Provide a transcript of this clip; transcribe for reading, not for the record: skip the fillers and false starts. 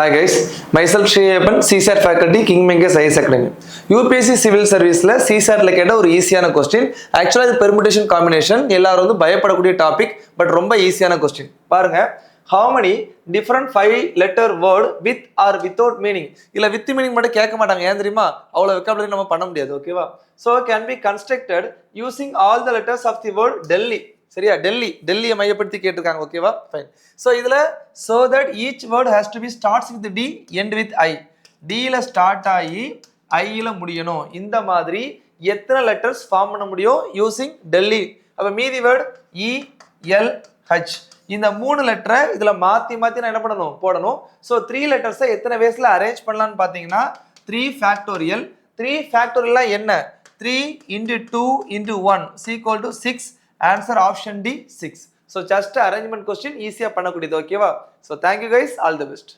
Hi guys, myself Shreyapan, CSAT faculty, Kingmakers IAS Academy. UPSC Civil Serviceல CSATல கேட்ட ஒரு ஈஸியான question. ஆக்சுவலா இது பெர்முடேஷன் காம்பினேஷன், எல்லாரும் வந்து பயப்படக்கூடிய டாபிக், பட் ரொம்ப ஈஸியான கொஸ்டின். பாருங்க, how many different 5-letter word with or without meaning? இல்ல வித் மீனிங் மட்டும் கேட்க மாட்டாங்க, ஏன் தெரியுமா? அவ்வளவு வெக்காபுலரி நம்ம பண்ண முடியாது, ஓகேவா? So can be constructed using all the letters of the word Delhi. சரியா, டெல்லியை மையப்படுத்தி கேட்டிருக்காங்க, ஓகேவா? ஃபைன். ஸோ இதுல so that each word has to be starts with D end with I. Dல ஸ்டார்ட் ஆகி ஐல முடியணும். இந்த மாதிரி எத்தனை லெட்டர்ஸ் ஃபார்ம் பண்ண முடியும் யூசிங் டெல்லி? அப்ப மீதி வேர்ட் இ எல் ஹெச், இந்த மூணு லெட்டரை இதுல மாத்தி மாத்தி நான் என்ன பண்ணணும், போடணும். ஸோ 3 லெட்டர்ஸை எத்தனை வேஸ்ல அரேஞ்ச் பண்ணலாம்னு பாத்தீங்கன்னா 3 ஃபேக்டோரியல். 3 ஃபேக்டோரியல் என்ன? 3 into 2 into 1 is equal to 6. Answer option D 6. So just arrangement question easy பண்ணக்கூடியது, ஓகேவா? So thank you guys, all the best.